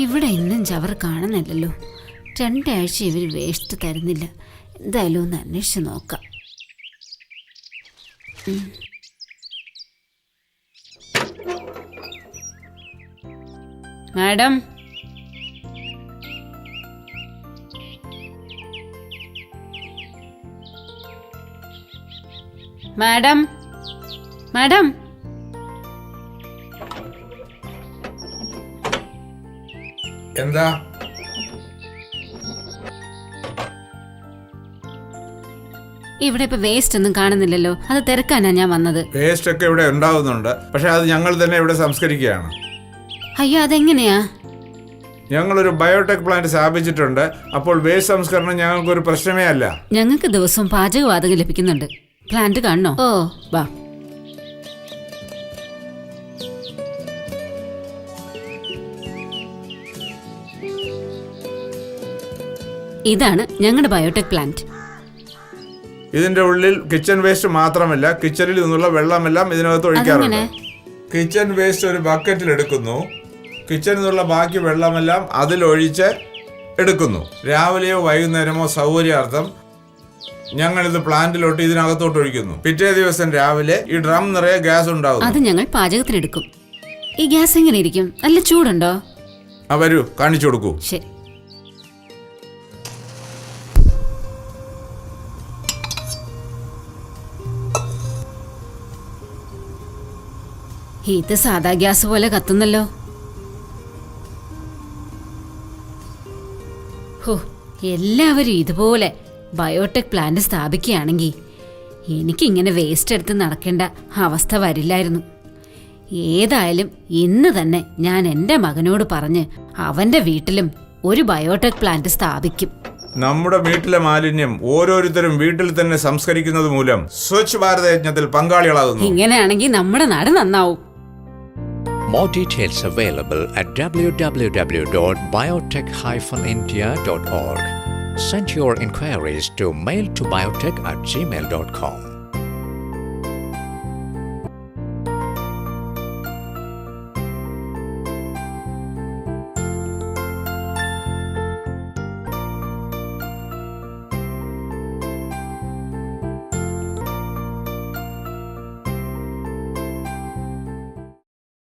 ഇവിടെ ഇന്നും ചവർ കാണുന്നില്ലല്ലോ. 2 ആഴ്ച ഇവർ വേസ്റ്റ് തരുന്നില്ല. എന്തായാലും ഒന്ന് അന്വേഷിച്ച് നോക്കാം. മാഡം, മാഡം, മാഡം, എന്താ? ഇവിടെ ഇപ്പൊ വേസ്റ്റ് ഒന്നും കാണുന്നില്ലല്ലോ. അത് തിരക്കാനാ ഞാൻ വന്നത്. വേസ്റ്റ് ഒക്കെ ഇവിടെ ഉണ്ടാവുന്നുണ്ട്, പക്ഷെ അത് ഞങ്ങൾ തന്നെ ഇവിടെ സംസ്കരിക്കുകയാണ്. അയ്യോ, അതെങ്ങനെയാ? ഞങ്ങളൊരു ബയോടെക് പ്ലാന്റ് സ്ഥാപിച്ചിട്ടുണ്ട്. അപ്പോൾ വേസ്റ്റ് സംസ്കരണം ഞങ്ങൾക്കൊരു പ്രശ്നമേ അല്ല. ഞങ്ങൾക്ക് ദിവസവും പാചകവാതകം ലഭിക്കുന്നുണ്ട്. പ്ലാന്റ് കാണണോ? ഓ, വാ. ഇതാണ് ഞങ്ങളുടെ ബയോടെക് പ്ലാന്റ്. ഇതിന്റെ ഉള്ളിൽ കിച്ചൺ വേസ്റ്റ് മാത്രമല്ല, കിച്ചണിൽ നിന്നുള്ള വെള്ളമെല്ലാം ഇതിനകത്ത് ഒഴിക്കാറുണ്ട്. കിച്ചൺ വേസ്റ്റ് ഒരു ബക്കറ്റിൽ എടുക്കുന്നു. കിച്ചണിൽ നിന്നുള്ള ബാക്കി വെള്ളമെല്ലാം അതിലൊഴിച്ച് എടുക്കുന്നു. രാവിലെയോ വൈകുന്നേരമോ സൗകര്യാർത്ഥം ഞങ്ങളിത് പ്ലാന്റിലോട്ട് ഇതിനകത്തോട്ട് ഒഴിക്കുന്നു. പിറ്റേ ദിവസം രാവിലെ ഈ ഡ്രം നിറയെ ഗ്യാസ് ഉണ്ടാവും. അത് ഞങ്ങൾ പാചകത്തിനെടുക്കും. ഈ ഗ്യാസ് എങ്ങനെ ഇരിക്കും? നല്ല ചൂടുണ്ടോ? വരൂ, കാണിച്ചു കൊടുക്കൂ. ശരി. ഇത് സാധാ ഗ്യാസ് പോലെ കത്തുന്നല്ലോ. ഹോ, എല്ലാവരും ഇതുപോലെ ബയോടെക് പ്ലാന്റ് സ്ഥാപിക്കുകയാണെങ്കിൽ എനിക്കിങ്ങനെ വേസ്റ്റ് എടുത്ത് നടക്കേണ്ട അവസ്ഥ വരില്ലായിരുന്നു. ഏതായാലും ഇന്ന് തന്നെ ഞാൻ എൻ്റെ മകനോട് പറഞ്ഞ് അവൻ്റെ വീട്ടിലും ഒരു ബയോടെക് പ്ലാന്റ് സ്ഥാപിക്കും. നമ്മുടെ വീട്ടിലെ മാലിന്യം ഓരോരുത്തരും വീട്ടിൽ തന്നെ സംസ്കരിക്കുന്നത് മൂലം സ്വച്ഛ് ഭാരത് യജ്ഞത്തിൽ പങ്കാളികളാകുന്നു. ഇങ്ങനെയാണെങ്കിൽ നമ്മുടെ നാട് നന്നാവും. More details available at www.biotech-india.org. Send your inquiries to mailtobiotech@gmail.com.